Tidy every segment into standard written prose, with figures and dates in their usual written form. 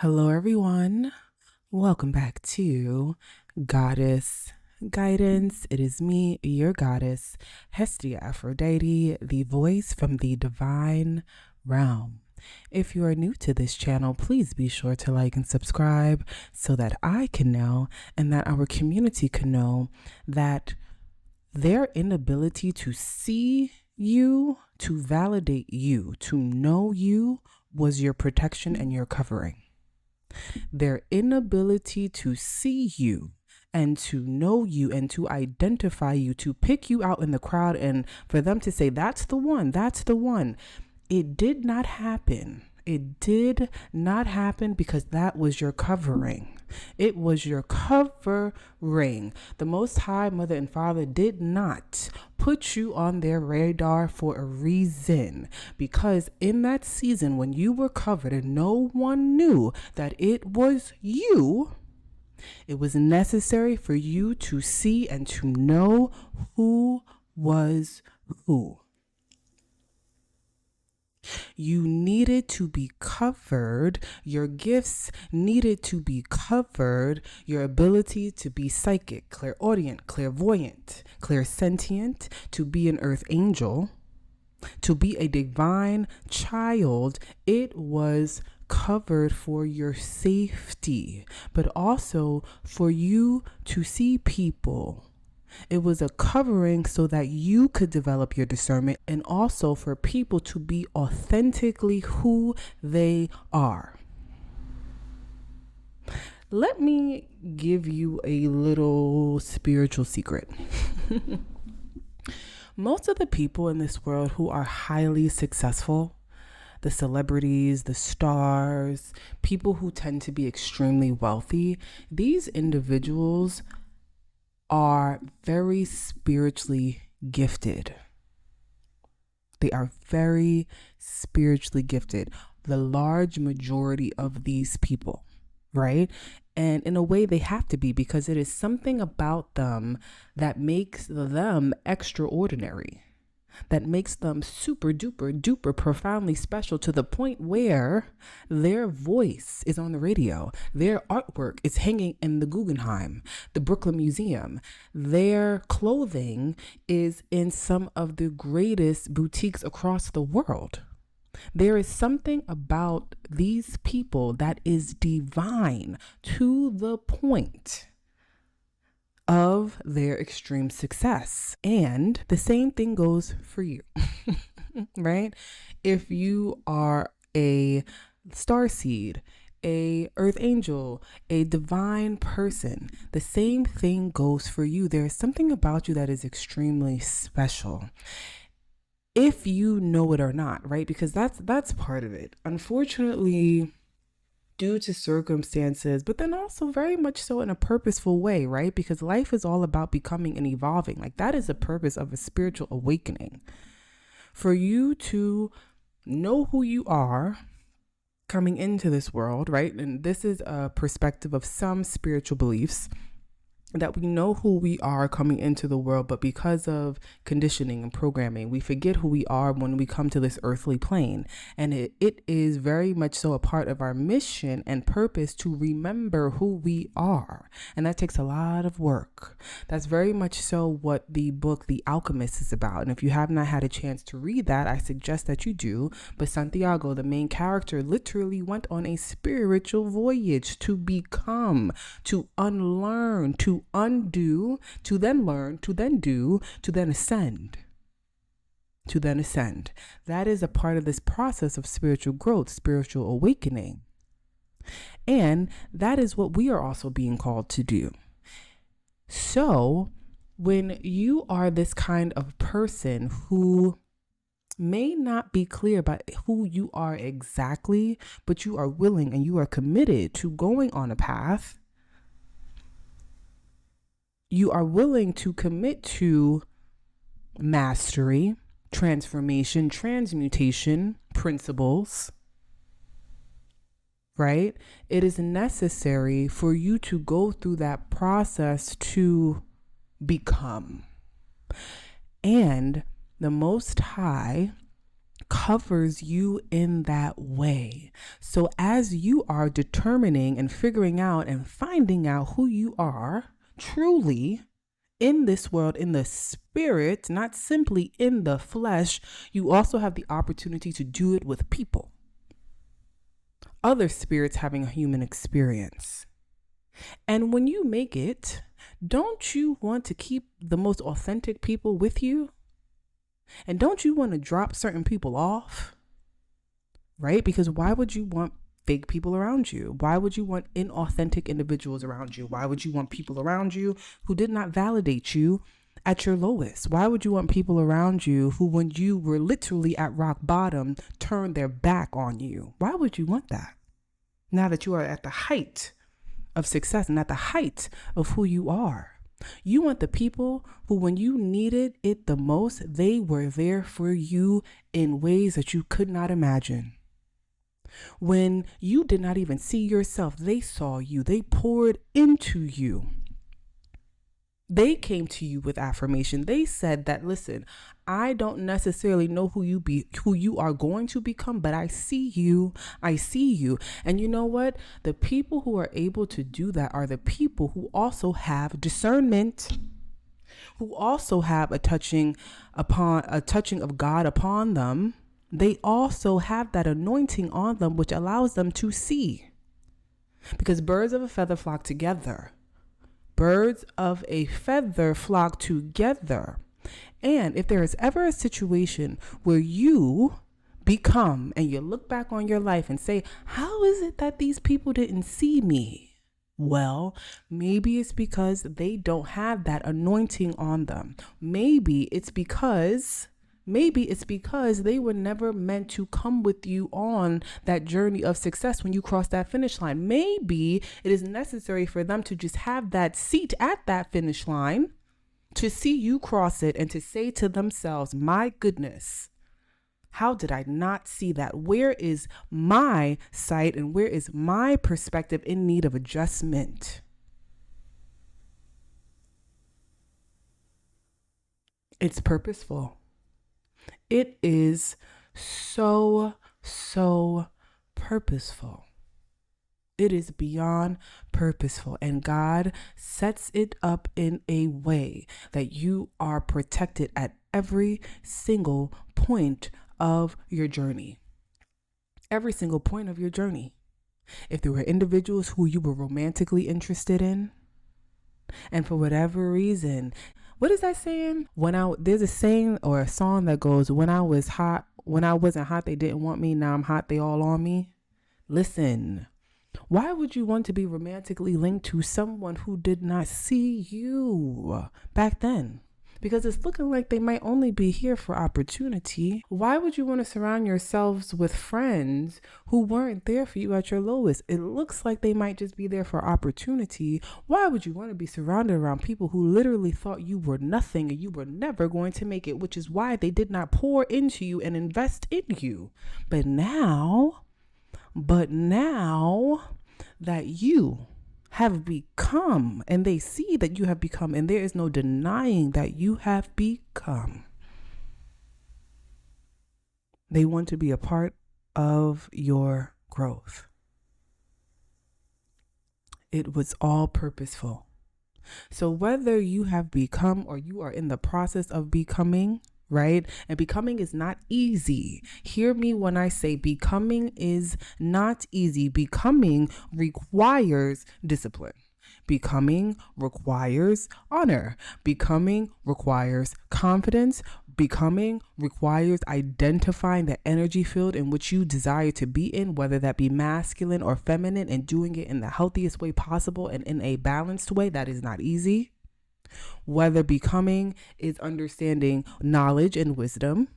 Hello, everyone. Welcome back to Goddess Guidance. It is me, your goddess, Hestia Aphrodite, the voice from the divine realm. If you are new to this channel, please be sure to like and subscribe so that I can know and that our community can know that their inability to see you, to validate you, to know you was your protection and your covering. Their inability to see you and to know you and to identify you, to pick you out in the crowd and for them to say, that's the one, that's the one. It did not happen. It did not happen because that was your covering. It was your covering. The Most High Mother and Father did not put you on their radar for a reason, because in that season when you were covered and no one knew that it was you, it was necessary for you to see and to know who was who. You needed to be covered. Your gifts needed to be covered. Your ability to be psychic, clairaudient, clairvoyant, clairsentient, to be an earth angel, to be a divine child, it was covered for your safety, but also for you to see people. It was a covering so that you could develop your discernment and also for people to be authentically who they are. Let me give you a little spiritual secret. Most of the people in this world who are highly successful, the celebrities, the stars, people who tend to be extremely wealthy, these individuals are very spiritually gifted. They are very spiritually gifted. The large majority of these people, right? And in a way they have to be, because it is something about them that makes them extraordinary, that makes them super duper duper profoundly special, to the point where their voice is on the radio, their artwork is hanging in the Guggenheim, the Brooklyn Museum, their clothing is in some of the greatest boutiques across the world. There is something about these people that is divine to the point of their extreme success. And the same thing goes for you, right? If you are a starseed, a earth angel, a divine person, the same thing goes for you. There is something about you that is extremely special, if you know it or not, right? Because that's part of it. Unfortunately, due to circumstances, but then also very much so in a purposeful way, right? Because life is all about becoming and evolving. Like, that is the purpose of a spiritual awakening. For you to know who you are coming into this world, right? And this is a perspective of some spiritual beliefs, that we know who we are coming into the world, but because of conditioning and programming, we forget who we are when we come to this earthly plane. And it is very much so a part of our mission and purpose to remember who we are. And that takes a lot of work. That's very much so what the book The Alchemist is about. And if you have not had a chance to read that, I suggest that you do. But Santiago, the main character, literally went on a spiritual voyage to become, to unlearn, to undo, to then learn, to then do, to then ascend. To then ascend. That is a part of this process of spiritual growth, spiritual awakening. And that is what we are also being called to do. So when you are this kind of person who may not be clear about who you are exactly, but you are willing and you are committed to going on a path, you are willing to commit to mastery, transformation, transmutation principles, right? It is necessary for you to go through that process to become. And the Most High covers you in that way. So as you are determining and figuring out and finding out who you are truly in this world, in the spirit, not simply in the flesh, you also have the opportunity to do it with people. Other spirits having a human experience. And when you make it, don't you want to keep the most authentic people with you? And don't you want to drop certain people off? Right? Because why would you want fake people around you? Why would you want inauthentic individuals around you? Why would you want people around you who did not validate you at your lowest? Why would you want people around you who, when you were literally at rock bottom, turned their back on you? Why would you want that? Now that you are at the height of success and at the height of who you are, you want the people who, when you needed it the most, they were there for you in ways that you could not imagine. When you did not even see yourself, they saw you. They poured into you. They came to you with affirmation. They said that, listen, I don't necessarily know who you are going to become, but I see you. I see you. And you know what? The people who are able to do that are the people who also have discernment, who also have a touching of God upon them. They also have that anointing on them, which allows them to see. Because birds of a feather flock together. Birds of a feather flock together. And if there is ever a situation where you become and you look back on your life and say, how is it that these people didn't see me? Well, maybe it's because they don't have that anointing on them. Maybe it's because they were never meant to come with you on that journey of success when you cross that finish line. Maybe it is necessary for them to just have that seat at that finish line to see you cross it and to say to themselves, my goodness, how did I not see that? Where is my sight and where is my perspective in need of adjustment? It's purposeful. It is so purposeful. It is beyond purposeful. And God sets it up in a way that you are protected at every single point of your journey. Every single point of your journey. If there were individuals who you were romantically interested in, and for whatever reason, what is that saying? There's a saying or a song that goes, when I wasn't hot, they didn't want me. Now I'm hot, they all on me. Listen, why would you want to be romantically linked to someone who did not see you back then? Because it's looking like they might only be here for opportunity. Why would you want to surround yourselves with friends who weren't there for you at your lowest? It looks like they might just be there for opportunity. Why would you want to be surrounded around people who literally thought you were nothing and you were never going to make it, which is why they did not pour into you and invest in you. But now that you have become, and they see that you have become, and there is no denying that you have become, they want to be a part of your growth. It was all purposeful. So whether you have become or you are in the process of becoming, right? And becoming is not easy. Hear me when I say becoming is not easy. Becoming requires discipline. Becoming requires honor. Becoming requires confidence. Becoming requires identifying the energy field in which you desire to be in, whether that be masculine or feminine, and doing it in the healthiest way possible and in a balanced way. That is not easy. Whether becoming is understanding knowledge and wisdom,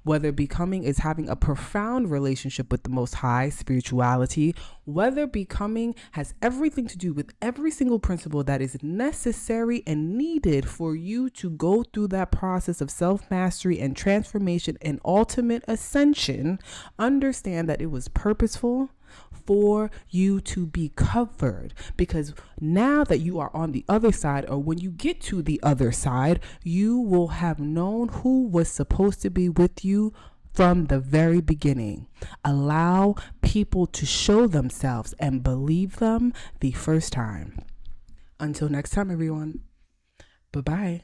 whether becoming is having a profound relationship with the Most High, spirituality, whether becoming has everything to do with every single principle that is necessary and needed for you to go through that process of self-mastery and transformation and ultimate ascension, understand that it was purposeful for you to be covered, because now that you are on the other side, or when you get to the other side, you will have known who was supposed to be with you from the very beginning. Allow people to show themselves and believe them the first time. Until next time, everyone. Bye-bye.